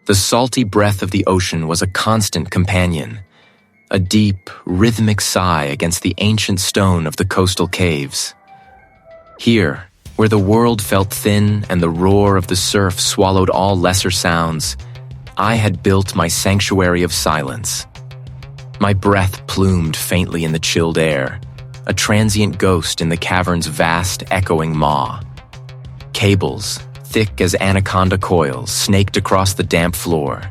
The salty breath of the ocean was a constant companion, a deep, rhythmic sigh against the ancient stone of the coastal caves. Here, where the world felt thin and the roar of the surf swallowed all lesser sounds, I had built my sanctuary of silence. My breath plumed faintly in the chilled air, a transient ghost in the cavern's vast, echoing maw. Cables, thick as anaconda coils, snaked across the damp floor,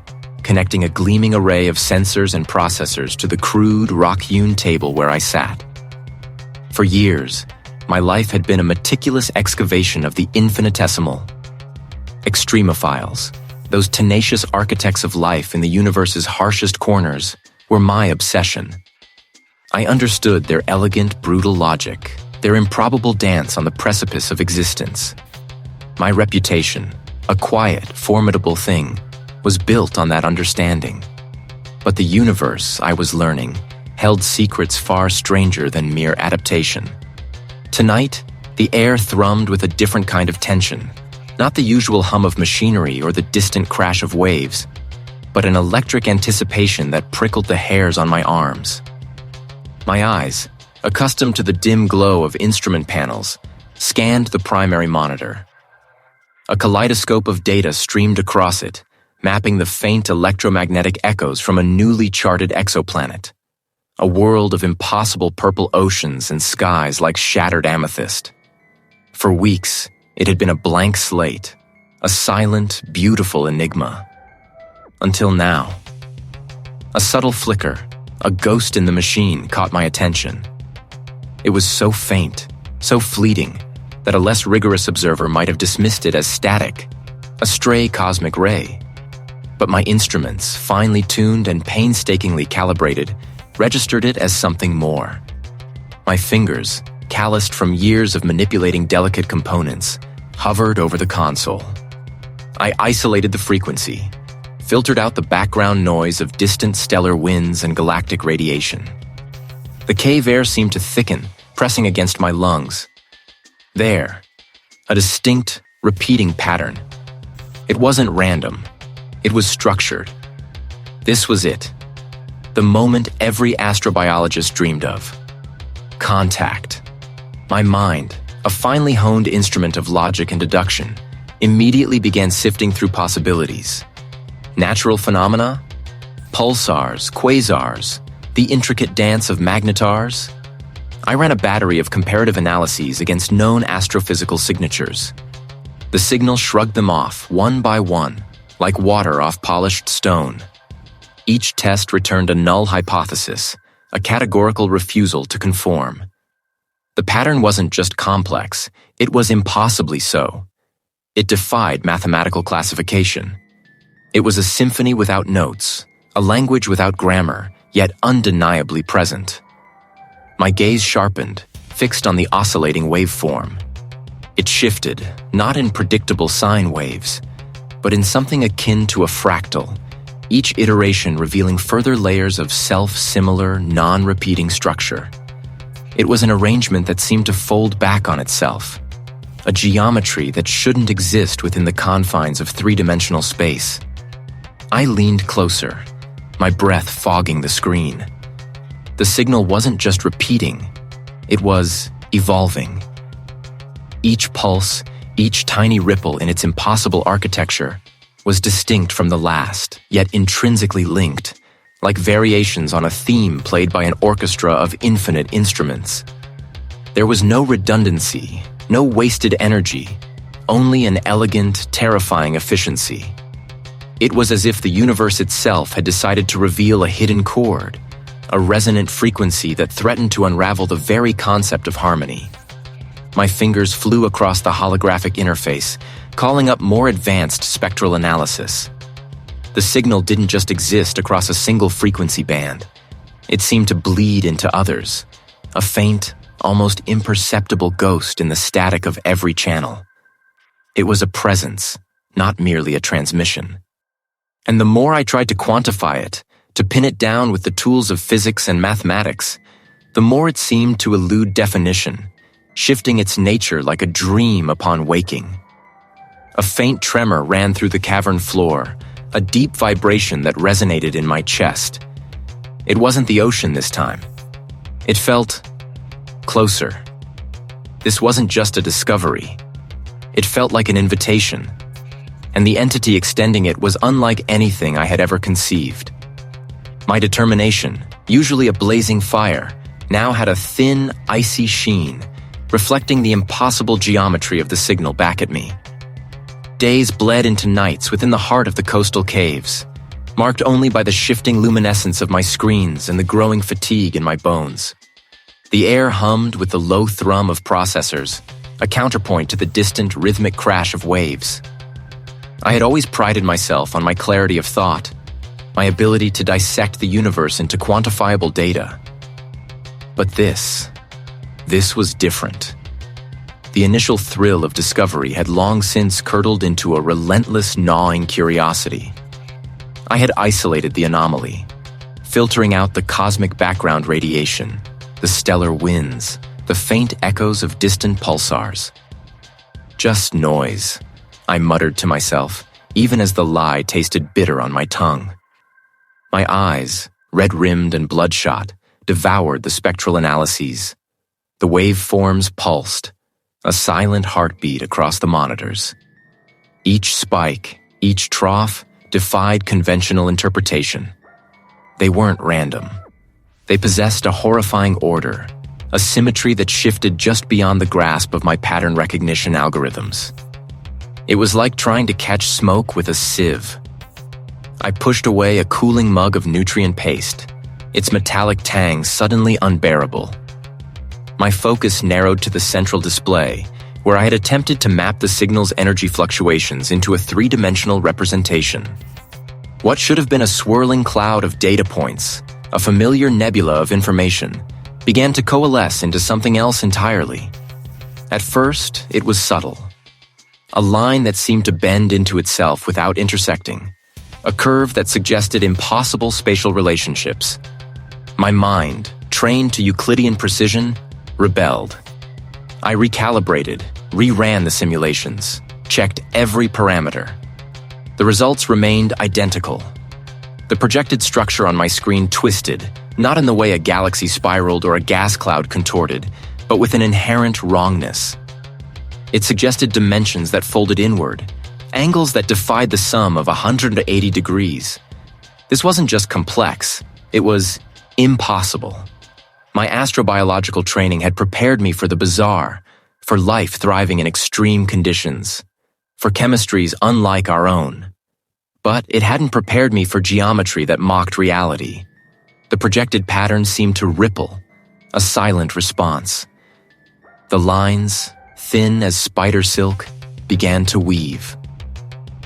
connecting a gleaming array of sensors and processors to the crude, rock-hewn table where I sat. For years, my life had been a meticulous excavation of the infinitesimal. Extremophiles, those tenacious architects of life in the universe's harshest corners, were my obsession. I understood their elegant, brutal logic, their improbable dance on the precipice of existence. My reputation, a quiet, formidable thing, was built on that understanding. But the universe, I was learning, held secrets far stranger than mere adaptation. Tonight, the air thrummed with a different kind of tension, not the usual hum of machinery or the distant crash of waves, but an electric anticipation that prickled the hairs on my arms. My eyes, accustomed to the dim glow of instrument panels, scanned the primary monitor. A kaleidoscope of data streamed across it, mapping the faint electromagnetic echoes from a newly charted exoplanet. A world of impossible purple oceans and skies like shattered amethyst. For weeks, it had been a blank slate, a silent, beautiful enigma. Until now. A subtle flicker, a ghost in the machine, caught my attention. It was so faint, so fleeting, that a less rigorous observer might have dismissed it as static, a stray cosmic ray. But my instruments, finely tuned and painstakingly calibrated, registered it as something more. My fingers, calloused from years of manipulating delicate components, hovered over the console. I isolated the frequency, filtered out the background noise of distant stellar winds and galactic radiation. The cave air seemed to thicken, pressing against my lungs. There, a distinct, repeating pattern. It wasn't random. It was structured. This was it. The moment every astrobiologist dreamed of. Contact. My mind, a finely honed instrument of logic and deduction, immediately began sifting through possibilities. Natural phenomena? Pulsars, quasars, the intricate dance of magnetars? I ran a battery of comparative analyses against known astrophysical signatures. The signal shrugged them off, one by one, like water off polished stone. Each test returned a null hypothesis, a categorical refusal to conform. The pattern wasn't just complex, it was impossibly so. It defied mathematical classification. It was a symphony without notes, a language without grammar, yet undeniably present. My gaze sharpened, fixed on the oscillating waveform. It shifted, not in predictable sine waves, but in something akin to a fractal, each iteration revealing further layers of self-similar, non-repeating structure. It was an arrangement that seemed to fold back on itself, a geometry that shouldn't exist within the confines of three-dimensional space. I leaned closer, my breath fogging the screen. The signal wasn't just repeating, it was evolving. Each pulse, each tiny ripple in its impossible architecture, was distinct from the last, yet intrinsically linked, like variations on a theme played by an orchestra of infinite instruments. There was no redundancy, no wasted energy, only an elegant, terrifying efficiency. It was as if the universe itself had decided to reveal a hidden chord, a resonant frequency that threatened to unravel the very concept of harmony. My fingers flew across the holographic interface, calling up more advanced spectral analysis. The signal didn't just exist across a single frequency band. It seemed to bleed into others, a faint, almost imperceptible ghost in the static of every channel. It was a presence, not merely a transmission. And the more I tried to quantify it, to pin it down with the tools of physics and mathematics, the more it seemed to elude definition, shifting its nature like a dream upon waking. A faint tremor ran through the cavern floor, a deep vibration that resonated in my chest. It wasn't the ocean this time. It felt closer. This wasn't just a discovery. It felt like an invitation, and the entity extending it was unlike anything I had ever conceived. My determination, usually a blazing fire, now had a thin, icy sheen, reflecting the impossible geometry of the signal back at me. Days bled into nights within the heart of the coastal caves, marked only by the shifting luminescence of my screens and the growing fatigue in my bones. The air hummed with the low thrum of processors, a counterpoint to the distant rhythmic crash of waves. I had always prided myself on my clarity of thought, my ability to dissect the universe into quantifiable data. But this was different. The initial thrill of discovery had long since curdled into a relentless, gnawing curiosity. I had isolated the anomaly, filtering out the cosmic background radiation, the stellar winds, the faint echoes of distant pulsars. Just noise, I muttered to myself, even as the lie tasted bitter on my tongue. My eyes, red-rimmed and bloodshot, devoured the spectral analyses. The waveforms pulsed, a silent heartbeat across the monitors. Each spike, each trough, defied conventional interpretation. They weren't random. They possessed a horrifying order, a symmetry that shifted just beyond the grasp of my pattern recognition algorithms. It was like trying to catch smoke with a sieve. I pushed away a cooling mug of nutrient paste, its metallic tang suddenly unbearable. My focus narrowed to the central display, where I had attempted to map the signal's energy fluctuations into a three-dimensional representation. What should have been a swirling cloud of data points, a familiar nebula of information, began to coalesce into something else entirely. At first, it was subtle. A line that seemed to bend into itself without intersecting, a curve that suggested impossible spatial relationships. My mind, trained to Euclidean precision, rebelled. I recalibrated, reran the simulations, checked every parameter. The results remained identical. The projected structure on my screen twisted, not in the way a galaxy spiraled or a gas cloud contorted, but with an inherent wrongness. It suggested dimensions that folded inward, angles that defied the sum of 180 degrees. This wasn't just complex, it was impossible. My astrobiological training had prepared me for the bizarre, for life thriving in extreme conditions, for chemistries unlike our own. But it hadn't prepared me for geometry that mocked reality. The projected pattern seemed to ripple, a silent response. The lines, thin as spider silk, began to weave.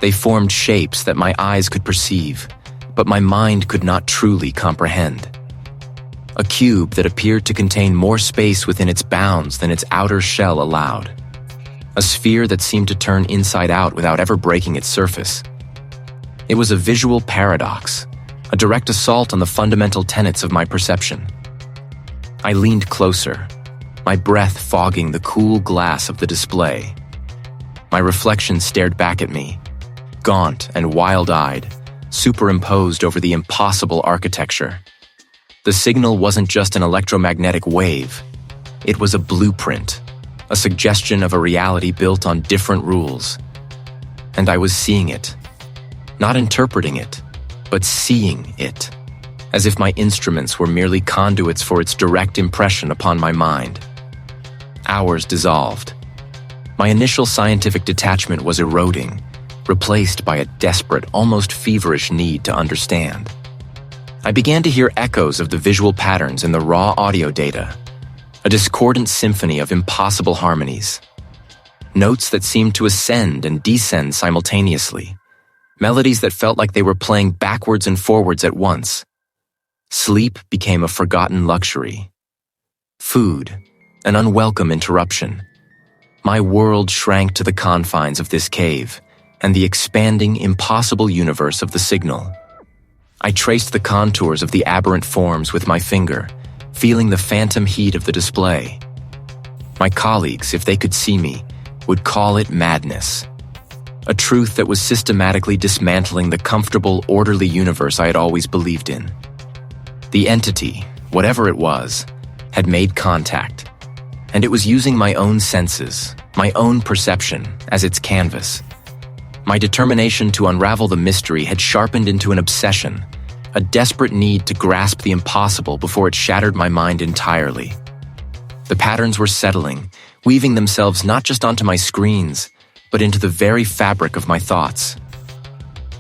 They formed shapes that my eyes could perceive, but my mind could not truly comprehend. A cube that appeared to contain more space within its bounds than its outer shell allowed. A sphere that seemed to turn inside out without ever breaking its surface. It was a visual paradox, a direct assault on the fundamental tenets of my perception. I leaned closer, my breath fogging the cool glass of the display. My reflection stared back at me, gaunt and wild-eyed, superimposed over the impossible architecture. The signal wasn't just an electromagnetic wave. It was a blueprint, a suggestion of a reality built on different rules. And I was seeing it. Not interpreting it, but seeing it, as if my instruments were merely conduits for its direct impression upon my mind. Hours dissolved. My initial scientific detachment was eroding, replaced by a desperate, almost feverish need to understand. I began to hear echoes of the visual patterns in the raw audio data, a discordant symphony of impossible harmonies. Notes that seemed to ascend and descend simultaneously, melodies that felt like they were playing backwards and forwards at once. Sleep became a forgotten luxury. Food, an unwelcome interruption. My world shrank to the confines of this cave and the expanding, impossible universe of the signal. I traced the contours of the aberrant forms with my finger, feeling the phantom heat of the display. My colleagues, if they could see me, would call it madness. a truth that was systematically dismantling the comfortable, orderly universe I had always believed in. The entity, whatever it was, had made contact, and it was using my own senses, my own perception, as its canvas. My determination to unravel the mystery had sharpened into an obsession, a desperate need to grasp the impossible before it shattered my mind entirely. The patterns were settling, weaving themselves not just onto my screens, but into the very fabric of my thoughts.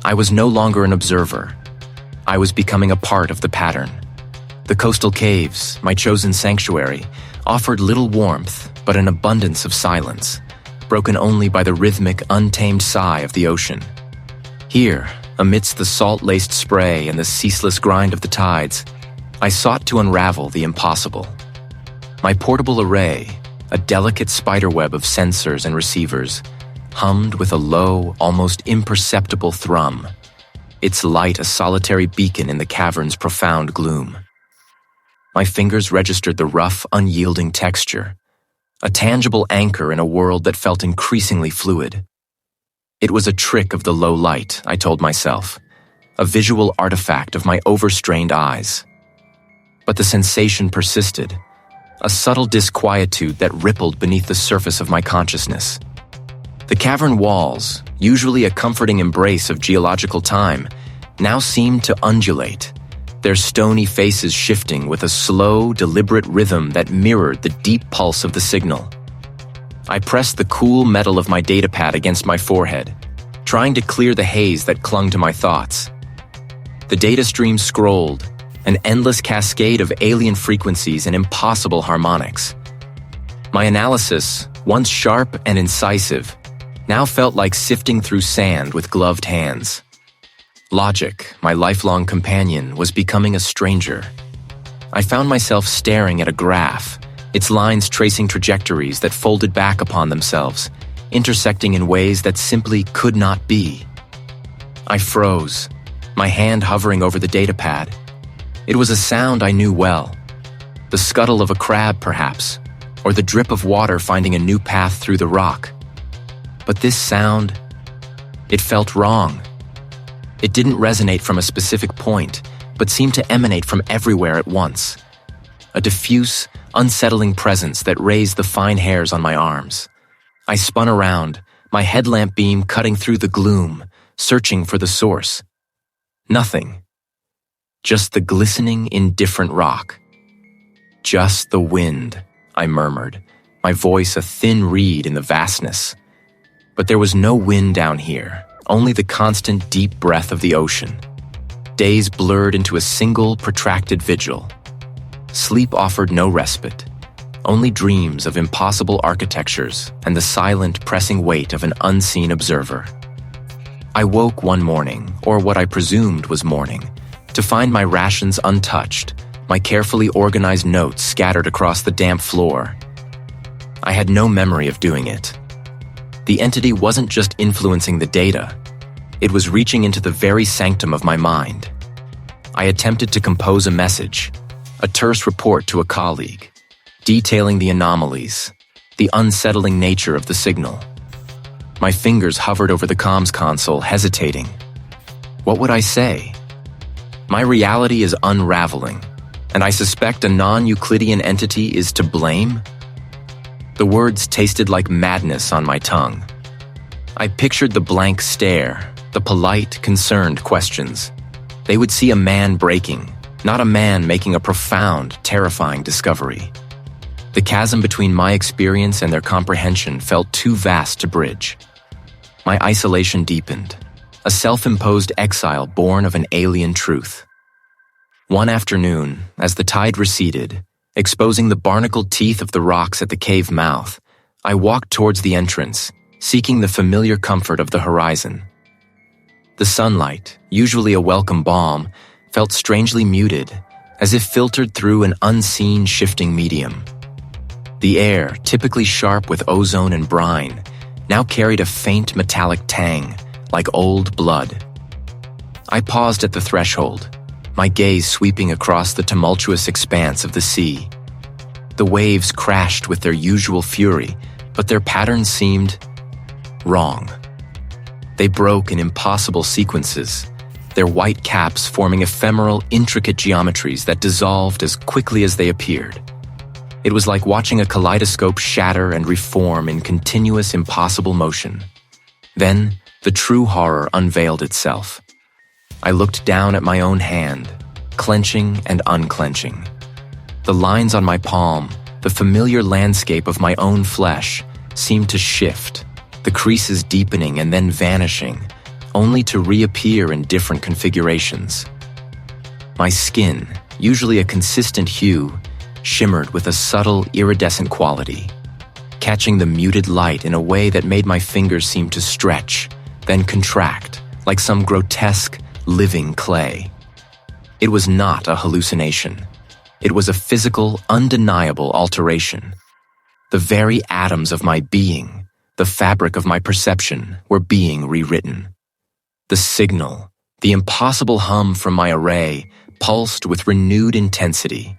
I was no longer an observer. I was becoming a part of the pattern. The coastal caves, my chosen sanctuary, offered little warmth, but an abundance of silence, broken only by the rhythmic, untamed sigh of the ocean. Here, amidst the salt-laced spray and the ceaseless grind of the tides, I sought to unravel the impossible. My portable array, a delicate spiderweb of sensors and receivers, hummed with a low, almost imperceptible thrum, its light a solitary beacon in the cavern's profound gloom. My fingers registered the rough, unyielding texture, a tangible anchor in a world that felt increasingly fluid. It was a trick of the low light, I told myself, a visual artifact of my overstrained eyes. But the sensation persisted, a subtle disquietude that rippled beneath the surface of my consciousness. The cavern walls, usually a comforting embrace of geological time, now seemed to undulate, their stony faces shifting with a slow, deliberate rhythm that mirrored the deep pulse of the signal. I pressed the cool metal of my datapad against my forehead, trying to clear the haze that clung to my thoughts. The data stream scrolled, an endless cascade of alien frequencies and impossible harmonics. My analysis, once sharp and incisive, now felt like sifting through sand with gloved hands. Logic, my lifelong companion, was becoming a stranger. I found myself staring at a graph, its lines tracing trajectories that folded back upon themselves, intersecting in ways that simply could not be. I froze, my hand hovering over the datapad. It was a sound I knew well. The scuttle of a crab, perhaps, or the drip of water finding a new path through the rock. But this sound, it felt wrong. It didn't resonate from a specific point, but seemed to emanate from everywhere at once. A diffuse, unsettling presence that raised the fine hairs on my arms. I spun around, my headlamp beam cutting through the gloom, searching for the source. Nothing. Just the glistening, indifferent rock. Just the wind, I murmured, my voice a thin reed in the vastness. But there was no wind down here, only the constant deep breath of the ocean. Days blurred into a single, protracted vigil. Sleep offered no respite, only dreams of impossible architectures and the silent, pressing weight of an unseen observer. I woke one morning, or what I presumed was morning, to find my rations untouched, my carefully organized notes scattered across the damp floor. I had no memory of doing it. The entity wasn't just influencing the data, it was reaching into the very sanctum of my mind. I attempted to compose a message, a terse report to a colleague, detailing the anomalies, the unsettling nature of the signal. My fingers hovered over the comms console, hesitating. What would I say? My reality is unraveling, and I suspect a non-Euclidean entity is to blame? The words tasted like madness on my tongue. I pictured the blank stare, the polite, concerned questions. They would see a man breaking, not a man making a profound, terrifying discovery. The chasm between my experience and their comprehension felt too vast to bridge. My isolation deepened, a self-imposed exile born of an alien truth. One afternoon, as the tide receded, exposing the barnacled teeth of the rocks at the cave mouth, I walked towards the entrance, seeking the familiar comfort of the horizon. The sunlight, usually a welcome balm, felt strangely muted, as if filtered through an unseen shifting medium. The air, typically sharp with ozone and brine, now carried a faint metallic tang, like old blood. I paused at the threshold, my gaze sweeping across the tumultuous expanse of the sea. The waves crashed with their usual fury, but their pattern seemed wrong. They broke in impossible sequences, their white caps forming ephemeral, intricate geometries that dissolved as quickly as they appeared. It was like watching a kaleidoscope shatter and reform in continuous, impossible motion. Then, the true horror unveiled itself. I looked down at my own hand, clenching and unclenching. The lines on my palm, the familiar landscape of my own flesh, seemed to shift, the creases deepening and then vanishing, only to reappear in different configurations. My skin, usually a consistent hue, shimmered with a subtle, iridescent quality, catching the muted light in a way that made my fingers seem to stretch, then contract, like some grotesque, living clay. It was not a hallucination. It was a physical, undeniable alteration. The very atoms of my being, the fabric of my perception, were being rewritten. The signal, the impossible hum from my array, pulsed with renewed intensity.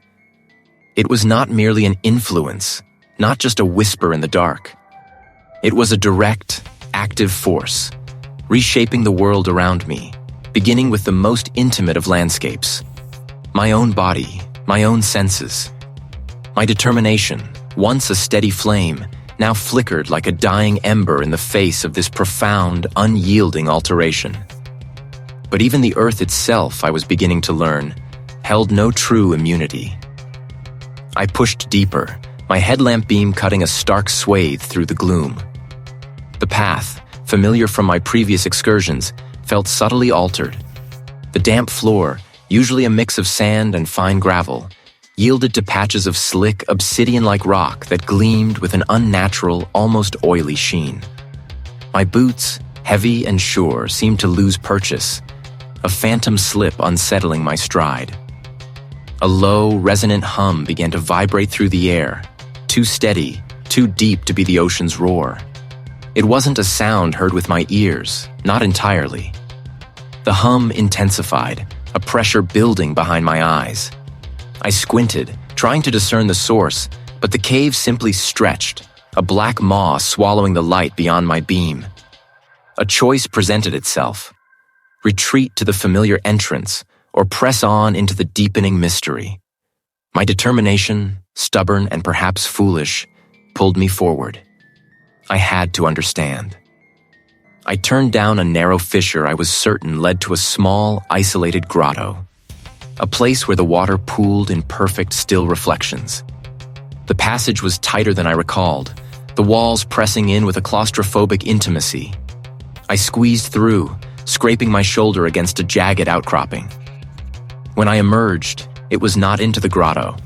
It was not merely an influence, not just a whisper in the dark. It was a direct, active force, reshaping the world around me, beginning with the most intimate of landscapes. My own body, my own senses. My determination, once a steady flame, now flickered like a dying ember in the face of this profound, unyielding alteration. But even the earth itself, I was beginning to learn, held no true immunity. I pushed deeper, my headlamp beam cutting a stark swathe through the gloom. The path, familiar from my previous excursions, felt subtly altered. The damp floor, usually a mix of sand and fine gravel, yielded to patches of slick, obsidian-like rock that gleamed with an unnatural, almost oily sheen. My boots, heavy and sure, seemed to lose purchase, a phantom slip unsettling my stride. A low, resonant hum began to vibrate through the air, too steady, too deep to be the ocean's roar. It wasn't a sound heard with my ears, not entirely. The hum intensified, a pressure building behind my eyes. I squinted, trying to discern the source, but the cave simply stretched, a black maw swallowing the light beyond my beam. A choice presented itself: retreat to the familiar entrance, or press on into the deepening mystery. My determination, stubborn and perhaps foolish, pulled me forward. I had to understand. I turned down a narrow fissure I was certain led to a small, isolated grotto, a place where the water pooled in perfect, still reflections. The passage was tighter than I recalled, the walls pressing in with a claustrophobic intimacy. I squeezed through, scraping my shoulder against a jagged outcropping. When I emerged, it was not into the grotto.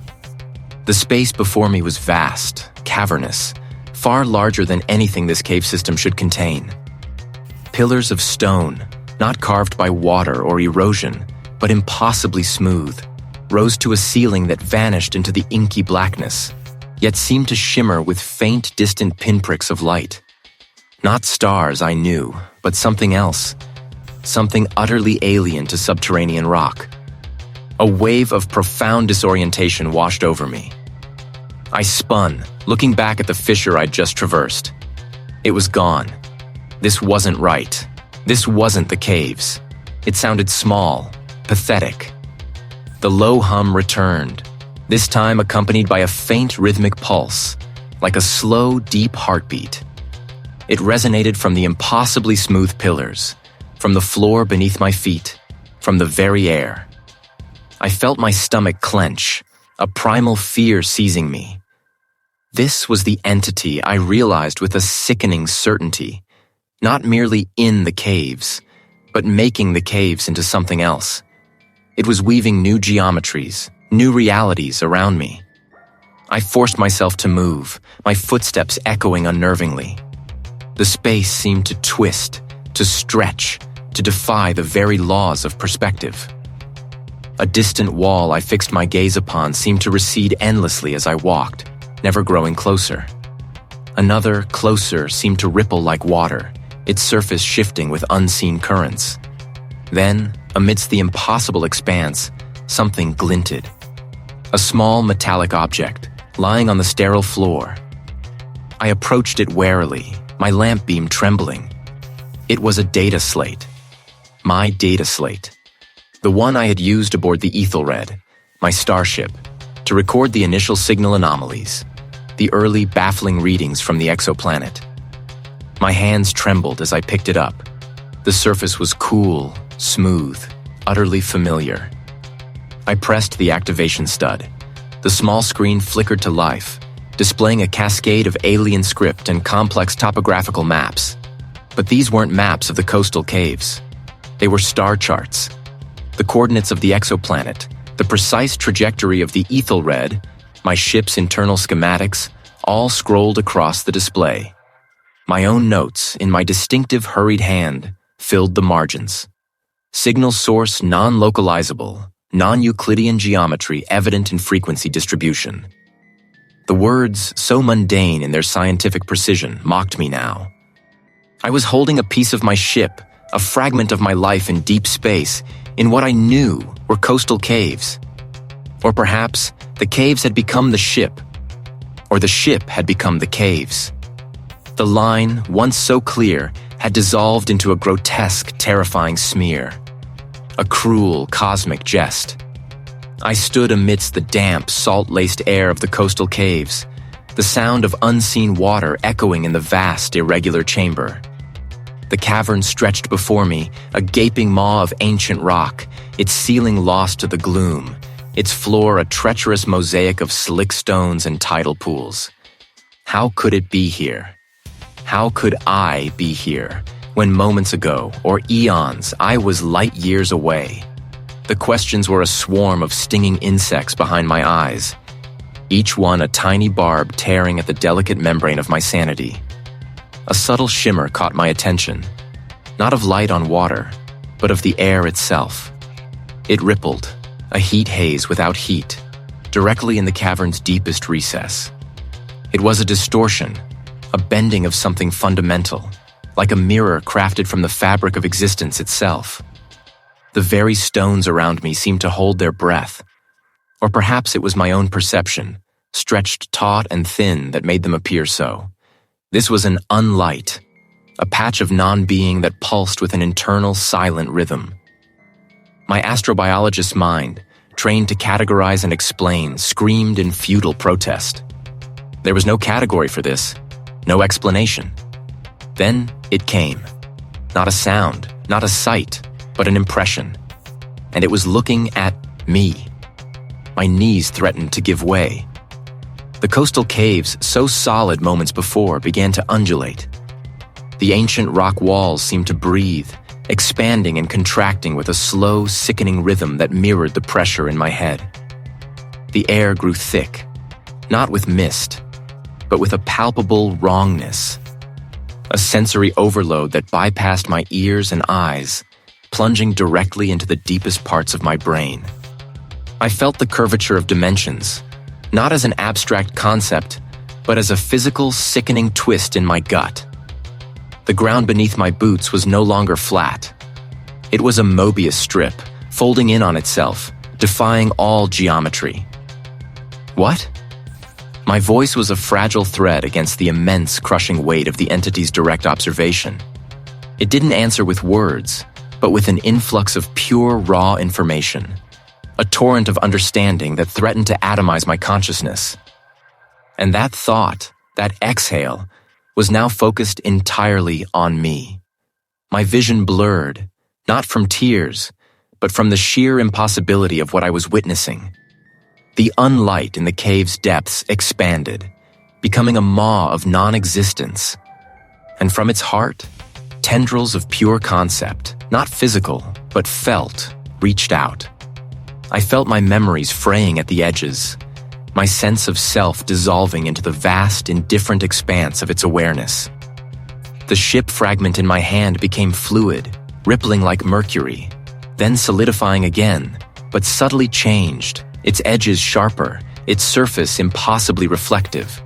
The space before me was vast, cavernous, far larger than anything this cave system should contain. Pillars of stone, not carved by water or erosion, but impossibly smooth, rose to a ceiling that vanished into the inky blackness, yet seemed to shimmer with faint, distant pinpricks of light. Not stars, I knew, but something else, something utterly alien to subterranean rock. A wave of profound disorientation washed over me. I spun, looking back at the fissure I'd just traversed. It was gone. This wasn't right. This wasn't the caves. It sounded small, pathetic. The low hum returned, this time accompanied by a faint rhythmic pulse, like a slow, deep heartbeat. It resonated from the impossibly smooth pillars, from the floor beneath my feet, from the very air. I felt my stomach clench, a primal fear seizing me. This was the entity I realized with a sickening certainty, not merely in the caves, but making the caves into something else. It was weaving new geometries, new realities around me. I forced myself to move, my footsteps echoing unnervingly. The space seemed to twist, to stretch, to defy the very laws of perspective. A distant wall I fixed my gaze upon seemed to recede endlessly as I walked, never growing closer. Another, closer, seemed to ripple like water, its surface shifting with unseen currents. Then, amidst the impossible expanse, something glinted. A small metallic object, lying on the sterile floor. I approached it warily, my lamp beam trembling. It was a data slate. My data slate. The one I had used aboard the Ethelred, my starship, to record the initial signal anomalies, the early baffling readings from the exoplanet. My hands trembled as I picked it up. The surface was cool, smooth, utterly familiar. I pressed the activation stud. The small screen flickered to life, displaying a cascade of alien script and complex topographical maps. But these weren't maps of the coastal caves. They were star charts. The coordinates of the exoplanet, the precise trajectory of the Ethelred, my ship's internal schematics, all scrolled across the display. My own notes, in my distinctive hurried hand, filled the margins. Signal source non-localizable, non-Euclidean geometry evident in frequency distribution. The words, so mundane in their scientific precision, mocked me now. I was holding a piece of my ship, a fragment of my life in deep space, in what I knew were coastal caves. Or perhaps the caves had become the ship, or the ship had become the caves. The line, once so clear, had dissolved into a grotesque, terrifying smear. A cruel, cosmic jest. I stood amidst the damp, salt-laced air of the coastal caves, the sound of unseen water echoing in the vast, irregular chamber. The cavern stretched before me, a gaping maw of ancient rock, its ceiling lost to the gloom, its floor a treacherous mosaic of slick stones and tidal pools. How could it be here? How could I be here, when moments ago, or eons, I was light years away? The questions were a swarm of stinging insects behind my eyes, each one a tiny barb tearing at the delicate membrane of my sanity. A subtle shimmer caught my attention, not of light on water, but of the air itself. It rippled, a heat haze without heat, directly in the cavern's deepest recess. It was a distortion, a bending of something fundamental, like a mirror crafted from the fabric of existence itself. The very stones around me seemed to hold their breath, or perhaps it was my own perception, stretched taut and thin, that made them appear so. This was an unlight, a patch of non-being that pulsed with an internal, silent rhythm. My astrobiologist's mind, trained to categorize and explain, screamed in futile protest. There was no category for this, no explanation. Then it came. Not a sound, not a sight, but an impression. And it was looking at me. My knees threatened to give way. The coastal caves, so solid moments before, began to undulate. The ancient rock walls seemed to breathe, expanding and contracting with a slow, sickening rhythm that mirrored the pressure in my head. The air grew thick, not with mist, but with a palpable wrongness. A sensory overload that bypassed my ears and eyes, plunging directly into the deepest parts of my brain. I felt the curvature of dimensions, not as an abstract concept, but as a physical, sickening twist in my gut. The ground beneath my boots was no longer flat. It was a Mobius strip, folding in on itself, defying all geometry. What? My voice was a fragile thread against the immense, crushing weight of the entity's direct observation. It didn't answer with words, but with an influx of pure, raw information. A torrent of understanding that threatened to atomize my consciousness. And that thought, that exhale, was now focused entirely on me. My vision blurred, not from tears, but from the sheer impossibility of what I was witnessing. The unlight in the cave's depths expanded, becoming a maw of non-existence. And from its heart, tendrils of pure concept, not physical, but felt, reached out. I felt my memories fraying at the edges, my sense of self dissolving into the vast, indifferent expanse of its awareness. The ship fragment in my hand became fluid, rippling like mercury, then solidifying again, but subtly changed, its edges sharper, its surface impossibly reflective,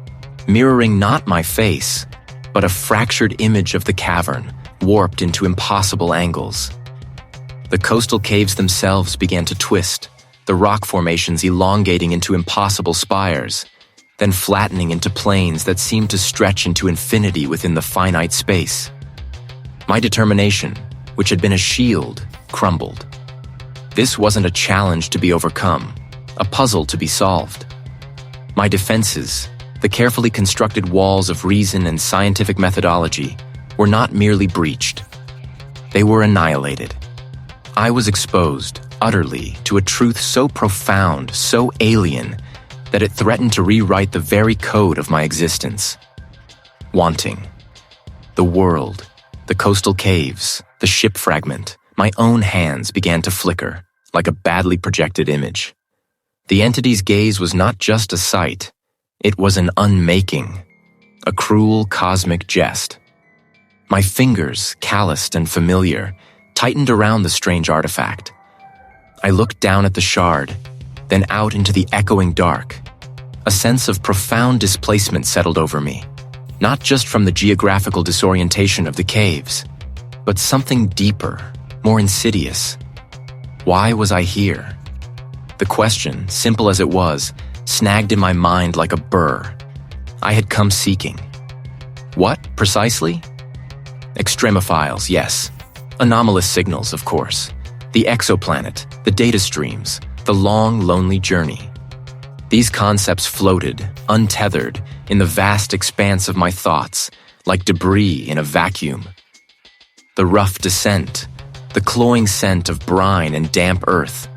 mirroring not my face, but a fractured image of the cavern, warped into impossible angles. The coastal caves themselves began to twist, the rock formations elongating into impossible spires, then flattening into planes that seemed to stretch into infinity within the finite space. My determination, which had been a shield, crumbled. This wasn't a challenge to be overcome, a puzzle to be solved. My defenses, the carefully constructed walls of reason and scientific methodology, were not merely breached. They were annihilated. I was exposed, utterly, to a truth so profound, so alien, that it threatened to rewrite the very code of my existence. Wanting. The world, the coastal caves, the ship fragment, my own hands began to flicker, like a badly projected image. The entity's gaze was not just a sight, it was an unmaking, a cruel cosmic jest. My fingers, calloused and familiar, tightened around the strange artifact. I looked down at the shard, then out into the echoing dark. A sense of profound displacement settled over me, not just from the geographical disorientation of the caves, but something deeper, more insidious. Why was I here? The question, simple as it was, snagged in my mind like a burr. I had come seeking. What, precisely? Extremophiles, yes. Anomalous signals, of course. The exoplanet, the data streams, the long, lonely journey. These concepts floated, untethered, in the vast expanse of my thoughts, like debris in a vacuum. The rough descent, the cloying scent of brine and damp earth,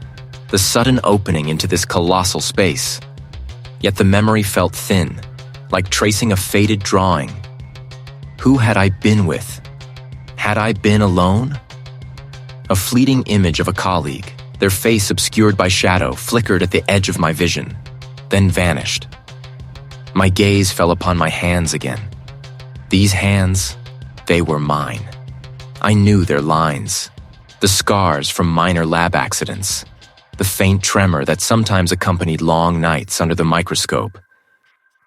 the sudden opening into this colossal space. Yet the memory felt thin, like tracing a faded drawing. Who had I been with? Had I been alone? A fleeting image of a colleague, their face obscured by shadow, flickered at the edge of my vision, then vanished. My gaze fell upon my hands again. These hands, they were mine. I knew their lines, the scars from minor lab accidents, the faint tremor that sometimes accompanied long nights under the microscope.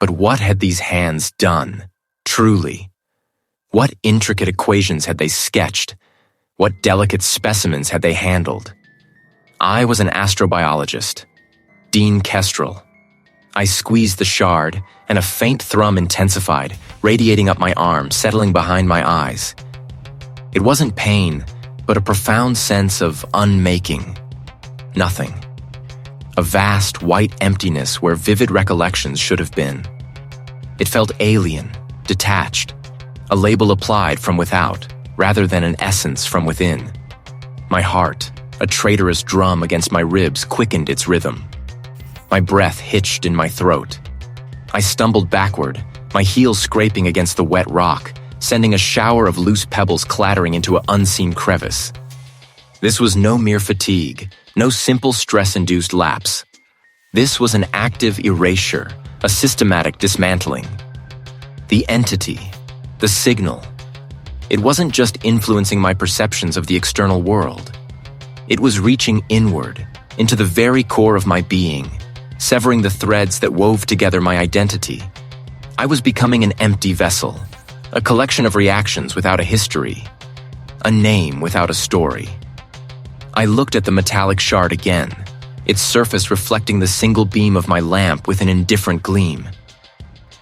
But what had these hands done, truly? What intricate equations had they sketched? What delicate specimens had they handled? I was an astrobiologist, Dean Kestrel. I squeezed the shard, and a faint thrum intensified, radiating up my arm, settling behind my eyes. It wasn't pain, but a profound sense of unmaking. Nothing. A vast, white emptiness where vivid recollections should have been. It felt alien, detached, a label applied from without, rather than an essence from within. My heart, a traitorous drum against my ribs, quickened its rhythm. My breath hitched in my throat. I stumbled backward, my heels scraping against the wet rock, sending a shower of loose pebbles clattering into an unseen crevice. This was no mere fatigue, no simple stress-induced lapse. This was an active erasure, a systematic dismantling. The entity, the signal, it wasn't just influencing my perceptions of the external world. It was reaching inward, into the very core of my being, severing the threads that wove together my identity. I was becoming an empty vessel, a collection of reactions without a history, a name without a story. I looked at the metallic shard again, its surface reflecting the single beam of my lamp with an indifferent gleam.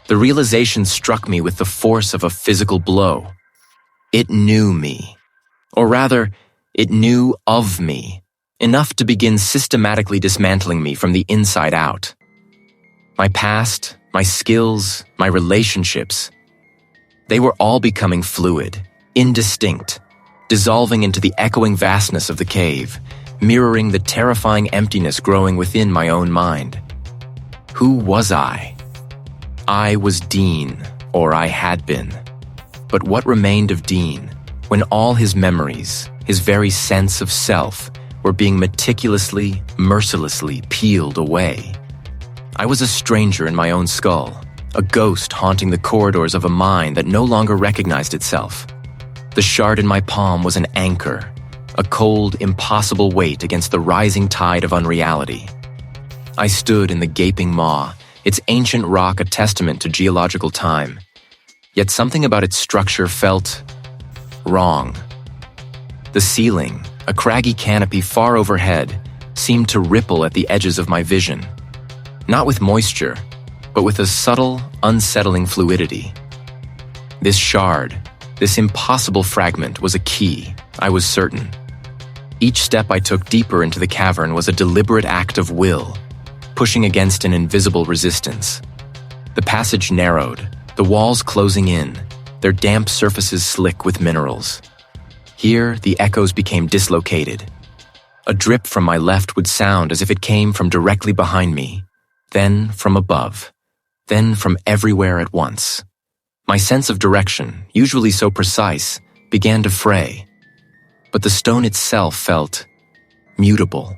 The realization struck me with the force of a physical blow. It knew me. Or rather, it knew of me, enough to begin systematically dismantling me from the inside out. My past, my skills, my relationships, they were all becoming fluid, indistinct, dissolving into the echoing vastness of the cave, mirroring the terrifying emptiness growing within my own mind. Who was I? I was Dean, or I had been. But what remained of Dean, when all his memories, his very sense of self, were being meticulously, mercilessly peeled away? I was a stranger in my own skull, a ghost haunting the corridors of a mind that no longer recognized itself. The shard in my palm was an anchor, a cold, impossible weight against the rising tide of unreality. I stood in the gaping maw, its ancient rock a testament to geological time. Yet something about its structure felt wrong. The ceiling, a craggy canopy far overhead, seemed to ripple at the edges of my vision. Not with moisture, but with a subtle, unsettling fluidity. This This impossible fragment was a key, I was certain. Each step I took deeper into the cavern was a deliberate act of will, pushing against an invisible resistance. The passage narrowed, the walls closing in, their damp surfaces slick with minerals. Here, the echoes became dislocated. A drip from my left would sound as if it came from directly behind me, then from above, then from everywhere at once. My sense of direction, usually so precise, began to fray. But the stone itself felt mutable.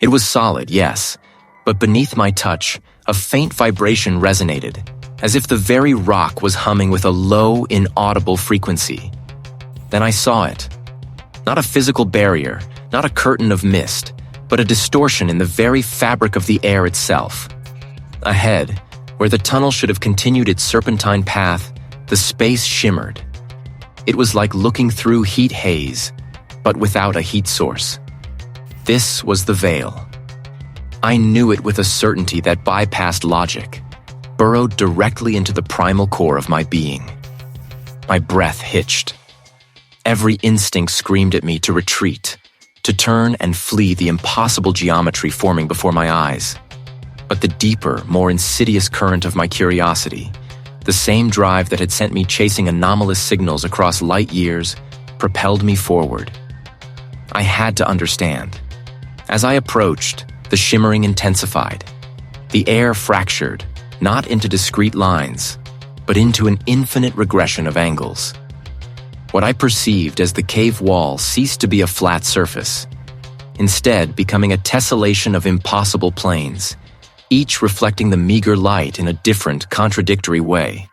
It was solid, yes, but beneath my touch, a faint vibration resonated, as if the very rock was humming with a low, inaudible frequency. Then I saw it. Not a physical barrier, not a curtain of mist, but a distortion in the very fabric of the air itself. Ahead, where the tunnel should have continued its serpentine path, the space shimmered. It was like looking through heat haze, but without a heat source. This was the veil. I knew it with a certainty that bypassed logic, burrowed directly into the primal core of my being. My breath hitched. Every instinct screamed at me to retreat, to turn and flee the impossible geometry forming before my eyes. But the deeper, more insidious current of my curiosity, the same drive that had sent me chasing anomalous signals across light years, propelled me forward. I had to understand. As I approached, the shimmering intensified. The air fractured, not into discrete lines, but into an infinite regression of angles. What I perceived as the cave wall ceased to be a flat surface, instead becoming a tessellation of impossible planes, each reflecting the meager light in a different, contradictory way.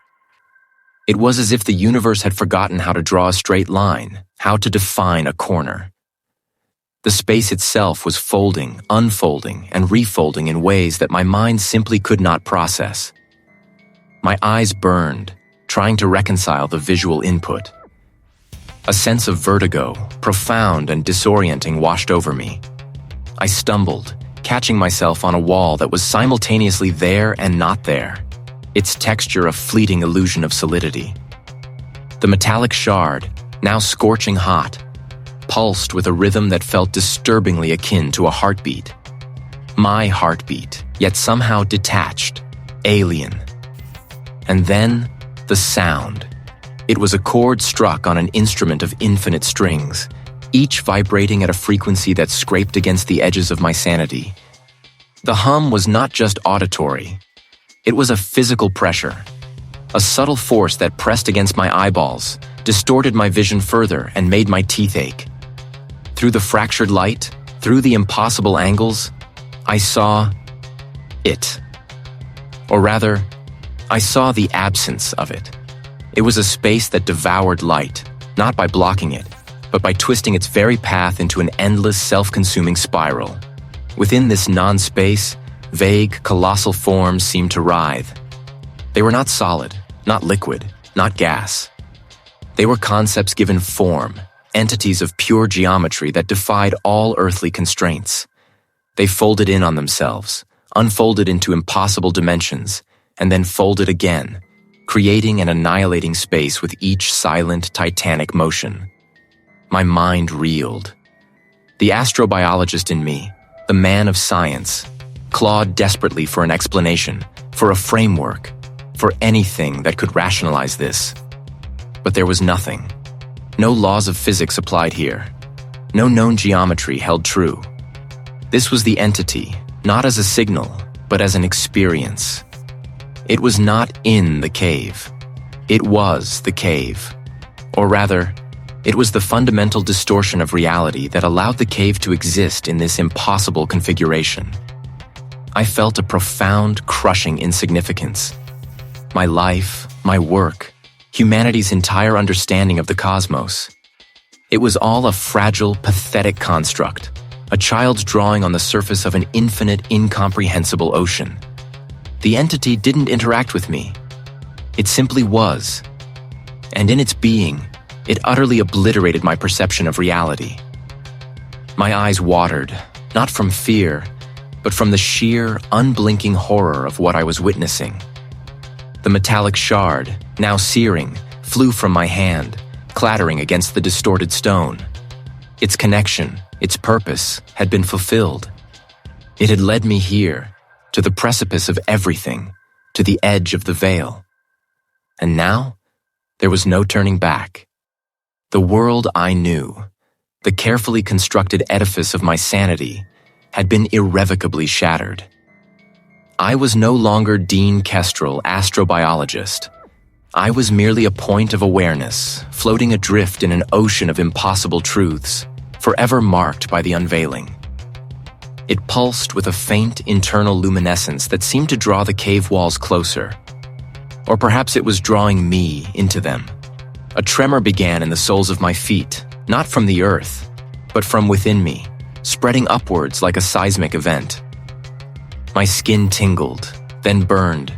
It was as if the universe had forgotten how to draw a straight line, how to define a corner. The space itself was folding, unfolding, and refolding in ways that my mind simply could not process. My eyes burned, trying to reconcile the visual input. A sense of vertigo, profound and disorienting, washed over me. I stumbled, catching myself on a wall that was simultaneously there and not there, its texture a fleeting illusion of solidity. The metallic shard, now scorching hot, pulsed with a rhythm that felt disturbingly akin to a heartbeat. My heartbeat, yet somehow detached, alien. And then, the sound. It was a chord struck on an instrument of infinite strings, each vibrating at a frequency that scraped against the edges of my sanity. The hum was not just auditory. It was a physical pressure, a subtle force that pressed against my eyeballs, distorted my vision further, and made my teeth ache. Through the fractured light, through the impossible angles, I saw it. Or rather, I saw the absence of it. It was a space that devoured light, not by blocking it, but by twisting its very path into an endless, self-consuming spiral. Within this non-space, vague, colossal forms seemed to writhe. They were not solid, not liquid, not gas. They were concepts given form, entities of pure geometry that defied all earthly constraints. They folded in on themselves, unfolded into impossible dimensions, and then folded again, creating and annihilating space with each silent, titanic motion. My mind reeled. The astrobiologist in me, the man of science, clawed desperately for an explanation, for a framework, for anything that could rationalize this. But there was nothing. No laws of physics applied here. No known geometry held true. This was the entity, not as a signal, but as an experience. It was not in the cave. It was the cave. Or rather, it was the fundamental distortion of reality that allowed the cave to exist in this impossible configuration. I felt a profound, crushing insignificance. My life, my work, humanity's entire understanding of the cosmos. It was all a fragile, pathetic construct, a child's drawing on the surface of an infinite, incomprehensible ocean. The entity didn't interact with me. It simply was. And in its being, it utterly obliterated my perception of reality. My eyes watered, not from fear, but from the sheer, unblinking horror of what I was witnessing. The metallic shard, now searing, flew from my hand, clattering against the distorted stone. Its connection, its purpose, had been fulfilled. It had led me here, to the precipice of everything, to the edge of the veil. And now, there was no turning back. The world I knew, the carefully constructed edifice of my sanity, had been irrevocably shattered. I was no longer Dean Kestrel, astrobiologist. I was merely a point of awareness, floating adrift in an ocean of impossible truths, forever marked by the unveiling. It pulsed with a faint internal luminescence that seemed to draw the cave walls closer. Or perhaps it was drawing me into them. A tremor began in the soles of my feet, not from the earth, but from within me, spreading upwards like a seismic event. My skin tingled, then burned,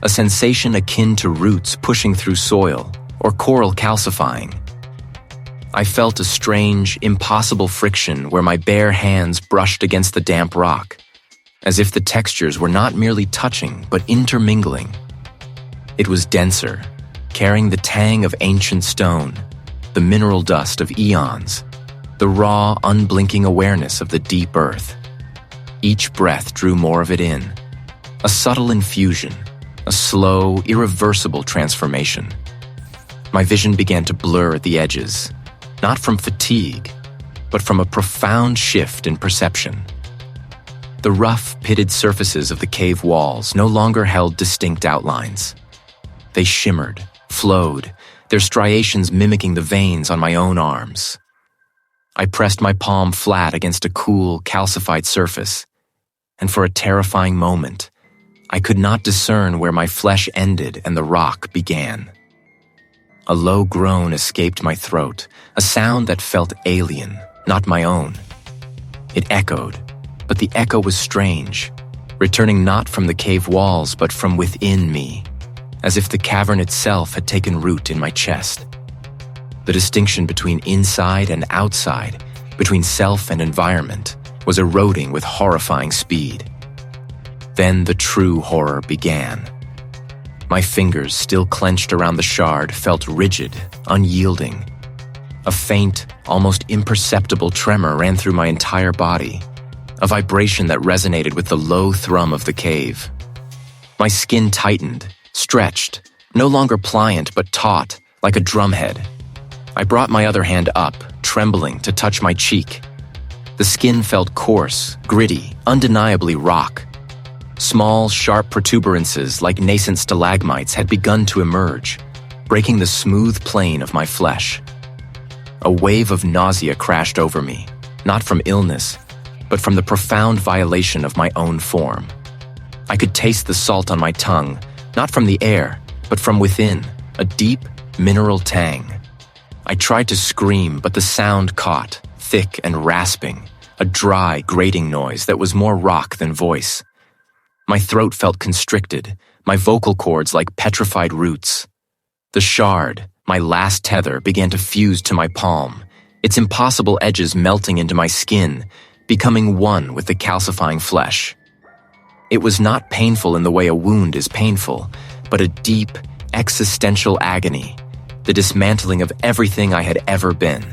a sensation akin to roots pushing through soil or coral calcifying. I felt a strange, impossible friction where my bare hands brushed against the damp rock, as if the textures were not merely touching but intermingling. It was denser, carrying the tang of ancient stone, the mineral dust of eons, the raw, unblinking awareness of the deep earth. Each breath drew more of it in, a subtle infusion, a slow, irreversible transformation. My vision began to blur at the edges, not from fatigue, but from a profound shift in perception. The rough, pitted surfaces of the cave walls no longer held distinct outlines. They shimmered, flowed, their striations mimicking the veins on my own arms. I pressed my palm flat against a cool, calcified surface, and for a terrifying moment, I could not discern where my flesh ended and the rock began. A low groan escaped my throat, a sound that felt alien, not my own. It echoed, but the echo was strange, returning not from the cave walls but from within me, as if the cavern itself had taken root in my chest. The distinction between inside and outside, between self and environment, was eroding with horrifying speed. Then the true horror began. My fingers, still clenched around the shard, felt rigid, unyielding. A faint, almost imperceptible tremor ran through my entire body, a vibration that resonated with the low thrum of the cave. My skin tightened, stretched, no longer pliant but taut, like a drumhead. I brought my other hand up, trembling, to touch my cheek. The skin felt coarse, gritty, undeniably rock. Small, sharp protuberances like nascent stalagmites had begun to emerge, breaking the smooth plane of my flesh. A wave of nausea crashed over me, not from illness, but from the profound violation of my own form. I could taste the salt on my tongue, not from the air, but from within, a deep, mineral tang. I tried to scream, but the sound caught, thick and rasping, a dry, grating noise that was more rock than voice. My throat felt constricted, my vocal cords like petrified roots. The shard, my last tether, began to fuse to my palm, its impossible edges melting into my skin, becoming one with the calcifying flesh. It was not painful in the way a wound is painful, but a deep, existential agony, the dismantling of everything I had ever been.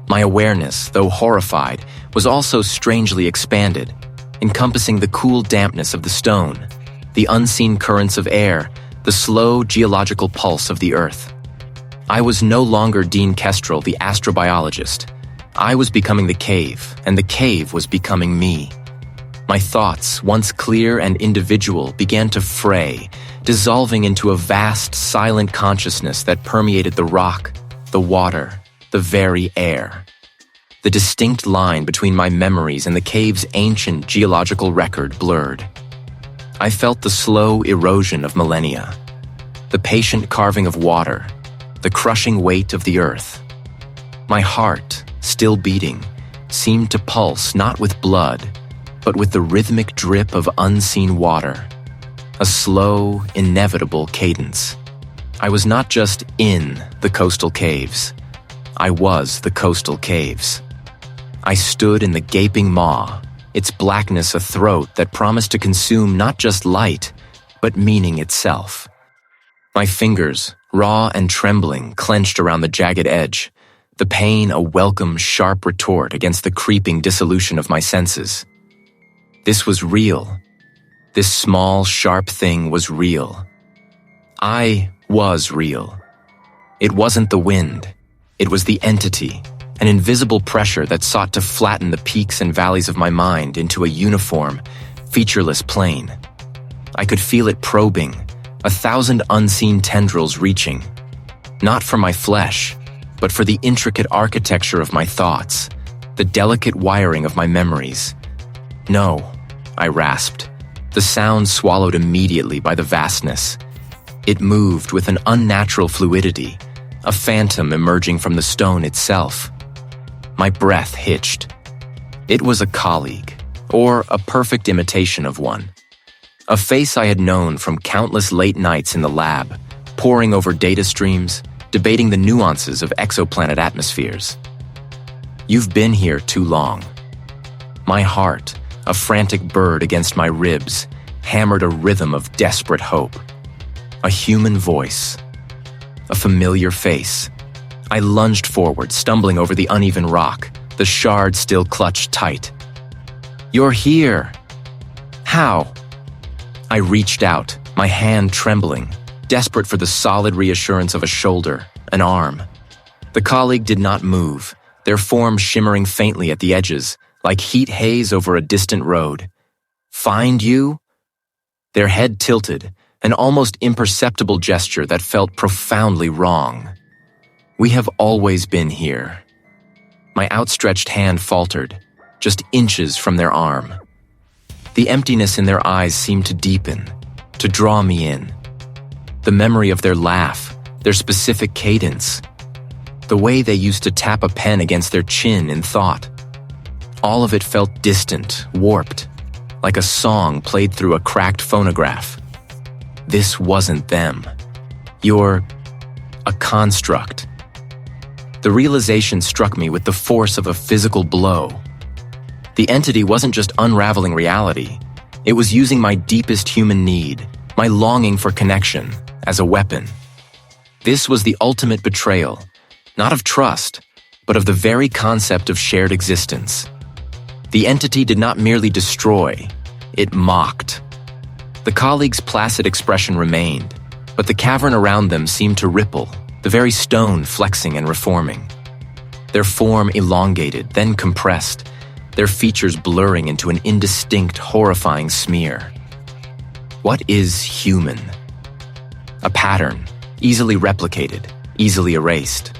My awareness, though horrified, was also strangely expanded, encompassing the cool dampness of the stone, the unseen currents of air, the slow geological pulse of the earth. I was no longer Dean Kestrel, the astrobiologist. I was becoming the cave, and the cave was becoming me. My thoughts, once clear and individual, began to fray, dissolving into a vast, silent consciousness that permeated the rock, the water, the very air. The distinct line between my memories and the cave's ancient geological record blurred. I felt the slow erosion of millennia, the patient carving of water, the crushing weight of the earth. My heart, still beating, seemed to pulse not with blood, but with the rhythmic drip of unseen water, a slow, inevitable cadence. I was not just in the coastal caves. I was the coastal caves. I stood in the gaping maw, its blackness a throat that promised to consume not just light, but meaning itself. My fingers, raw and trembling, clenched around the jagged edge, the pain a welcome, sharp retort against the creeping dissolution of my senses. This was real. This small, sharp thing was real. I was real. It wasn't the wind. It was the entity, an invisible pressure that sought to flatten the peaks and valleys of my mind into a uniform, featureless plane. I could feel it probing, 1,000 unseen tendrils reaching, not for my flesh, but for the intricate architecture of my thoughts, the delicate wiring of my memories. No, I rasped, the sound swallowed immediately by the vastness. It moved with an unnatural fluidity, a phantom emerging from the stone itself. My breath hitched. It was a colleague, or a perfect imitation of one. A face I had known from countless late nights in the lab, poring over data streams, debating the nuances of exoplanet atmospheres. You've been here too long. My heart, a frantic bird against my ribs, hammered a rhythm of desperate hope. A human voice. A familiar face. I lunged forward, stumbling over the uneven rock, the shard still clutched tight. You're here! How? I reached out, my hand trembling, desperate for the solid reassurance of a shoulder, an arm. The colleague did not move, their form shimmering faintly at the edges, like heat haze over a distant road. Find you? Their head tilted, an almost imperceptible gesture that felt profoundly wrong. We have always been here. My outstretched hand faltered, just inches from their arm. The emptiness in their eyes seemed to deepen, to draw me in. The memory of their laugh, their specific cadence, the way they used to tap a pen against their chin in thought. All of it felt distant, warped, like a song played through a cracked phonograph. This wasn't them. You're a construct. The realization struck me with the force of a physical blow. The entity wasn't just unraveling reality. It was using my deepest human need, my longing for connection, as a weapon. This was the ultimate betrayal, not of trust, but of the very concept of shared existence. The entity did not merely destroy, it mocked. The colleagues' placid expression remained, but the cavern around them seemed to ripple, the very stone flexing and reforming. Their form elongated, then compressed, their features blurring into an indistinct, horrifying smear. What is human? A pattern, easily replicated, easily erased.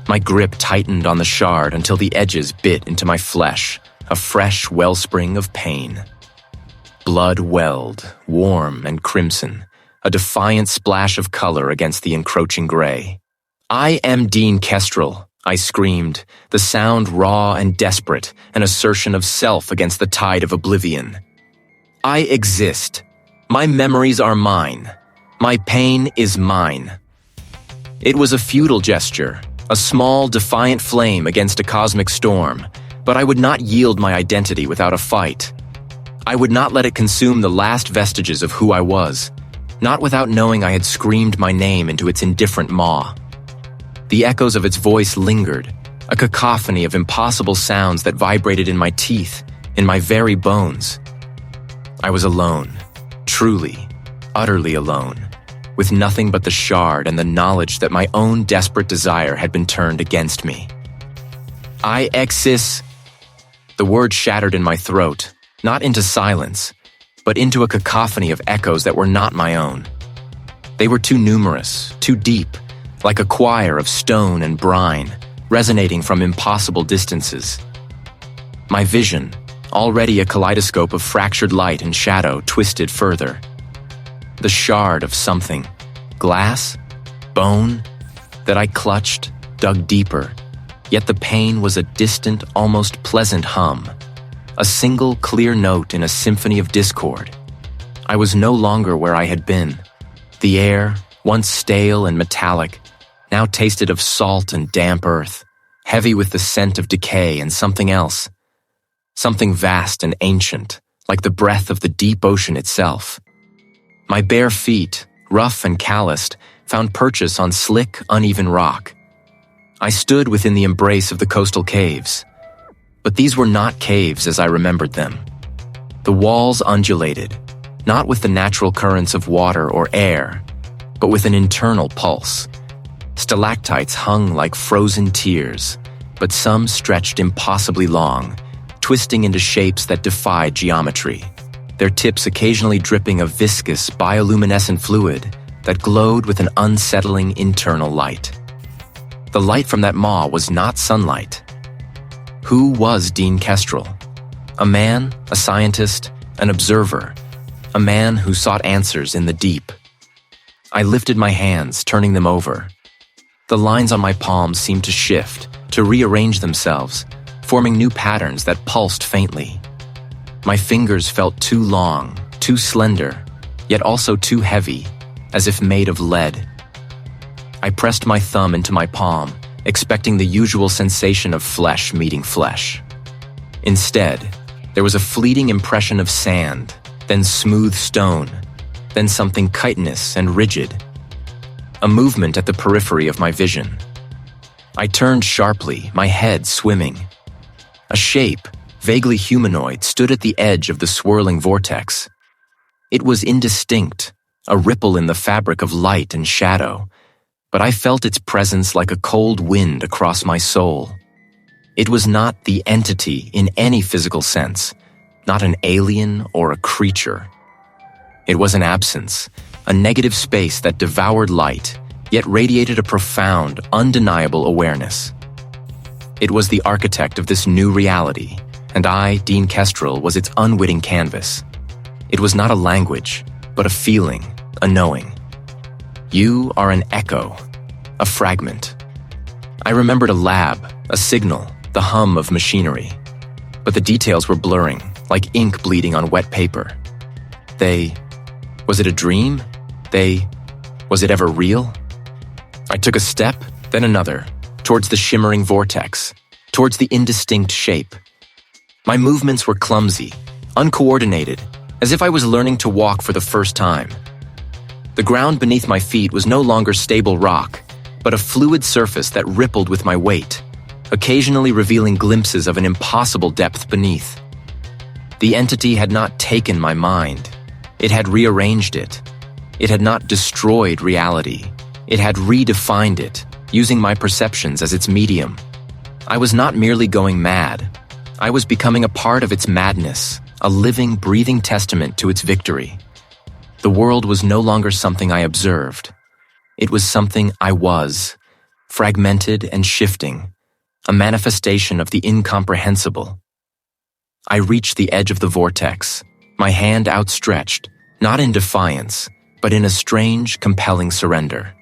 My grip tightened on the shard until the edges bit into my flesh, a fresh wellspring of pain. Blood welled, warm and crimson, a defiant splash of color against the encroaching gray. I am Dean Kestrel, I screamed, the sound raw and desperate, an assertion of self against the tide of oblivion. I exist. My memories are mine. My pain is mine. It was a futile gesture, a small, defiant flame against a cosmic storm, but I would not yield my identity without a fight. I would not let it consume the last vestiges of who I was, not without knowing I had screamed my name into its indifferent maw. The echoes of its voice lingered, a cacophony of impossible sounds that vibrated in my teeth, in my very bones. I was alone, truly, utterly alone, with nothing but the shard and the knowledge that my own desperate desire had been turned against me. I exist. The word shattered in my throat, not into silence, but into a cacophony of echoes that were not my own. They were too numerous, too deep, like a choir of stone and brine, resonating from impossible distances. My vision, already a kaleidoscope of fractured light and shadow, twisted further. The shard of something, glass, bone, that I clutched, dug deeper, yet the pain was a distant, almost pleasant hum, a single clear note in a symphony of discord. I was no longer where I had been. The air, once stale and metallic, now tasted of salt and damp earth, heavy with the scent of decay and something else. Something vast and ancient, like the breath of the deep ocean itself. My bare feet, rough and calloused, found purchase on slick, uneven rock. I stood within the embrace of the coastal caves. But these were not caves as I remembered them. The walls undulated, not with the natural currents of water or air, but with an internal pulse. Stalactites hung like frozen tears, but some stretched impossibly long, twisting into shapes that defied geometry, their tips occasionally dripping a viscous, bioluminescent fluid that glowed with an unsettling internal light. The light from that maw was not sunlight. Who was Dean Kestrel? A man, a scientist, an observer, a man who sought answers in the deep. I lifted my hands, turning them over. The lines on my palms seemed to shift, to rearrange themselves, forming new patterns that pulsed faintly. My fingers felt too long, too slender, yet also too heavy, as if made of lead. I pressed my thumb into my palm, expecting the usual sensation of flesh meeting flesh. Instead, there was a fleeting impression of sand, then smooth stone, then something chitinous and rigid. A movement at the periphery of my vision. I turned sharply, my head swimming. A shape, vaguely humanoid, stood at the edge of the swirling vortex. It was indistinct, a ripple in the fabric of light and shadow, but I felt its presence like a cold wind across my soul. It was not the entity in any physical sense, not an alien or a creature. It was an absence, a negative space that devoured light, yet radiated a profound, undeniable awareness. It was the architect of this new reality, and I, Dean Kestrel, was its unwitting canvas. It was not a language, but a feeling, a knowing. You are an echo, a fragment. I remembered a lab, a signal, the hum of machinery. But the details were blurring, like ink bleeding on wet paper. Was it a dream? Was it ever real? I took a step, then another, towards the shimmering vortex, towards the indistinct shape. My movements were clumsy, uncoordinated, as if I was learning to walk for the first time. The ground beneath my feet was no longer stable rock, but a fluid surface that rippled with my weight, occasionally revealing glimpses of an impossible depth beneath. The entity had not taken my mind. It had rearranged it. It had not destroyed reality. It had redefined it, using my perceptions as its medium. I was not merely going mad. I was becoming a part of its madness, a living, breathing testament to its victory. The world was no longer something I observed. It was something I was, fragmented and shifting, a manifestation of the incomprehensible. I reached the edge of the vortex, my hand outstretched, not in defiance, but in a strange, compelling surrender.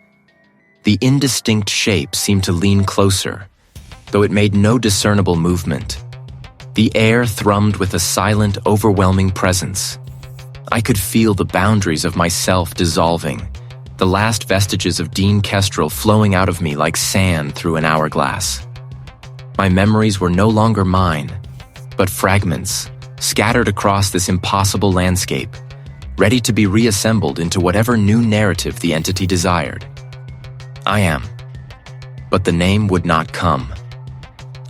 The indistinct shape seemed to lean closer, though it made no discernible movement. The air thrummed with a silent, overwhelming presence. I could feel the boundaries of myself dissolving, the last vestiges of Dean Kestrel flowing out of me like sand through an hourglass. My memories were no longer mine, but fragments, scattered across this impossible landscape, ready to be reassembled into whatever new narrative the entity desired. I am. But the name would not come.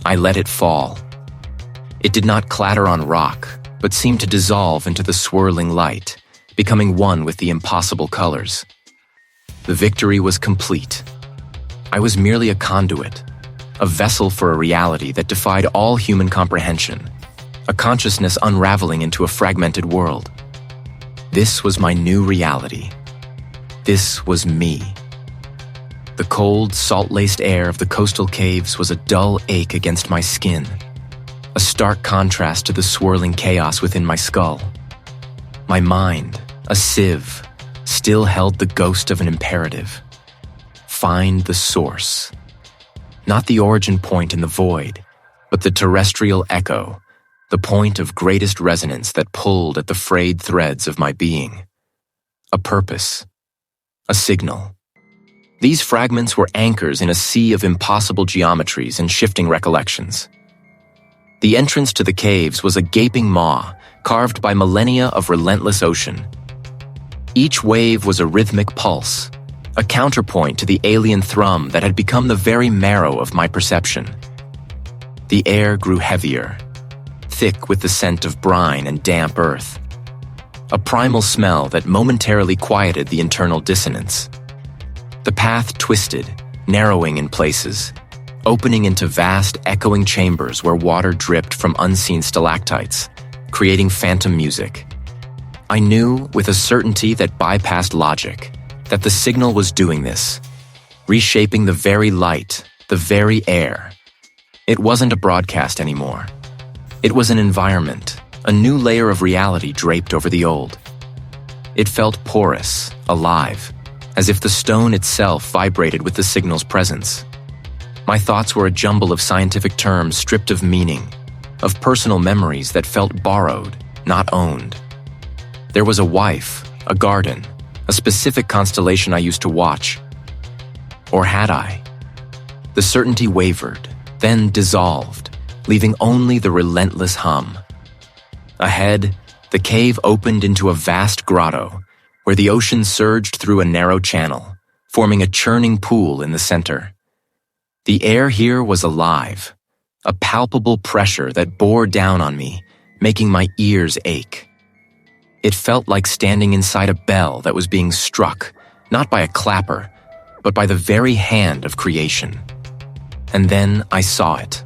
I let it fall. It did not clatter on rock, but seemed to dissolve into the swirling light, becoming one with the impossible colors. The victory was complete. I was merely a conduit, a vessel for a reality that defied all human comprehension, a consciousness unraveling into a fragmented world. This was my new reality. This was me. The cold, salt-laced air of the coastal caves was a dull ache against my skin, a stark contrast to the swirling chaos within my skull. My mind, a sieve, still held the ghost of an imperative. Find the source. Not the origin point in the void, but the terrestrial echo, the point of greatest resonance that pulled at the frayed threads of my being. A purpose. A signal. These fragments were anchors in a sea of impossible geometries and shifting recollections. The entrance to the caves was a gaping maw, carved by millennia of relentless ocean. Each wave was a rhythmic pulse, a counterpoint to the alien thrum that had become the very marrow of my perception. The air grew heavier, thick with the scent of brine and damp earth, a primal smell that momentarily quieted the internal dissonance. The path twisted, narrowing in places, opening into vast, echoing chambers where water dripped from unseen stalactites, creating phantom music. I knew, with a certainty that bypassed logic, that the signal was doing this, reshaping the very light, the very air. It wasn't a broadcast anymore. It was an environment, a new layer of reality draped over the old. It felt porous, alive, as if the stone itself vibrated with the signal's presence. My thoughts were a jumble of scientific terms stripped of meaning, of personal memories that felt borrowed, not owned. There was a wife, a garden, a specific constellation I used to watch. Or had I? The certainty wavered, then dissolved, leaving only the relentless hum. Ahead, the cave opened into a vast grotto, where the ocean surged through a narrow channel, forming a churning pool in the center. The air here was alive, a palpable pressure that bore down on me, making my ears ache. It felt like standing inside a bell that was being struck, not by a clapper, but by the very hand of creation. And then I saw it.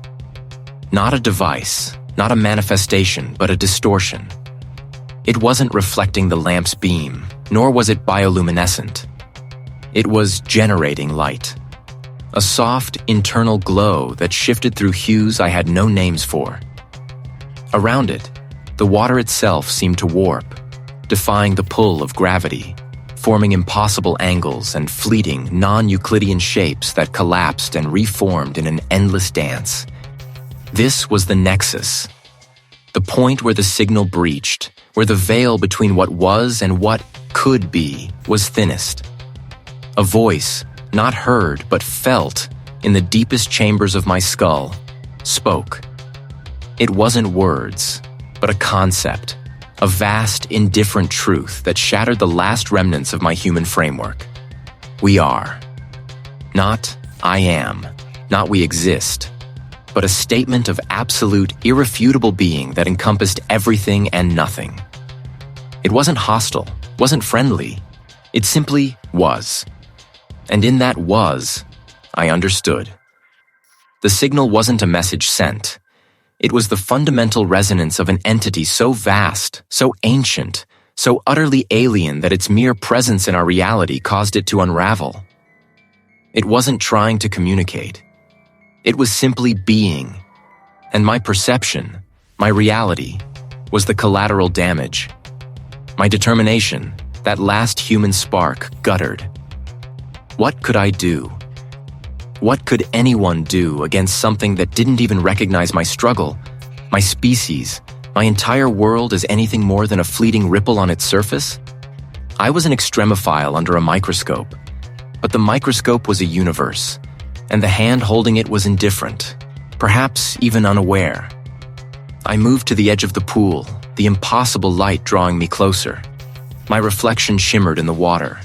Not a device, not a manifestation, but a distortion. It wasn't reflecting the lamp's beam, nor was it bioluminescent. It was generating light. A soft, internal glow that shifted through hues I had no names for. Around it, the water itself seemed to warp, defying the pull of gravity, forming impossible angles and fleeting, non-Euclidean shapes that collapsed and reformed in an endless dance. This was the nexus, the point where the signal breached, where the veil between what was and what could be was thinnest. A voice, not heard but felt in the deepest chambers of my skull, spoke. It wasn't words, but a concept, a vast, indifferent truth that shattered the last remnants of my human framework. We are. Not I am, not we exist, but a statement of absolute, irrefutable being that encompassed everything and nothing. It wasn't hostile, wasn't friendly. It simply was. And in that was, I understood. The signal wasn't a message sent. It was the fundamental resonance of an entity so vast, so ancient, so utterly alien that its mere presence in our reality caused it to unravel. It wasn't trying to communicate. It was simply being. And my perception, my reality, was the collateral damage. My determination, that last human spark, guttered. What could I do? What could anyone do against something that didn't even recognize my struggle, my species, my entire world as anything more than a fleeting ripple on its surface? I was an extremophile under a microscope, but the microscope was a universe, and the hand holding it was indifferent, perhaps even unaware. I moved to the edge of the pool, the impossible light drawing me closer. My reflection shimmered in the water,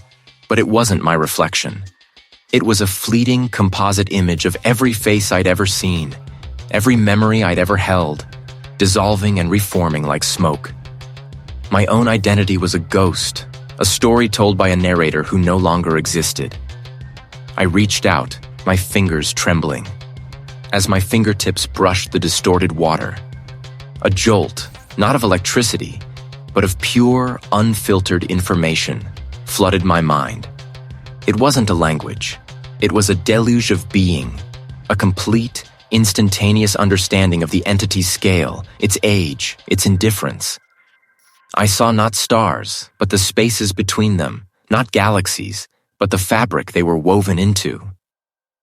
but it wasn't my reflection. It was a fleeting composite image of every face I'd ever seen, every memory I'd ever held, dissolving and reforming like smoke. My own identity was a ghost, a story told by a narrator who no longer existed. I reached out, my fingers trembling. As my fingertips brushed the distorted water, a jolt, not of electricity, but of pure, unfiltered information, flooded my mind. It wasn't a language. It was a deluge of being, a complete, instantaneous understanding of the entity's scale, its age, its indifference. I saw not stars, but the spaces between them, not galaxies, but the fabric they were woven into.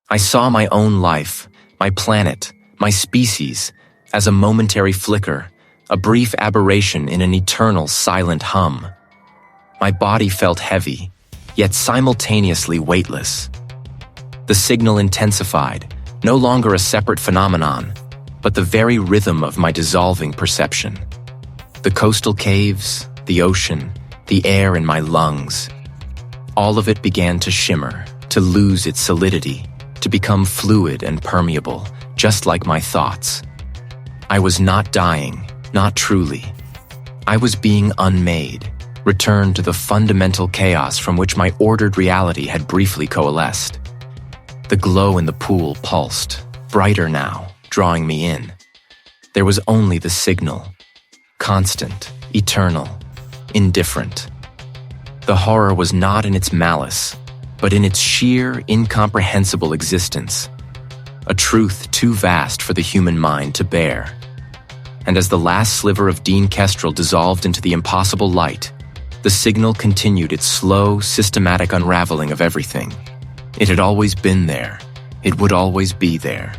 I saw my own life, my planet, my species, as a momentary flicker, a brief aberration in an eternal silent hum. My body felt heavy, yet simultaneously weightless. The signal intensified, no longer a separate phenomenon, but the very rhythm of my dissolving perception. The coastal caves, the ocean, the air in my lungs. All of it began to shimmer, to lose its solidity, to become fluid and permeable, just like my thoughts. I was not dying, not truly. I was being unmade, returned to the fundamental chaos from which my ordered reality had briefly coalesced. The glow in the pool pulsed, brighter now, drawing me in. There was only the signal, constant, eternal, indifferent. The horror was not in its malice, but in its sheer, incomprehensible existence, a truth too vast for the human mind to bear. And as the last sliver of Dean Kestrel dissolved into the impossible light, the signal continued its slow, systematic unraveling of everything. It had always been there. It would always be there.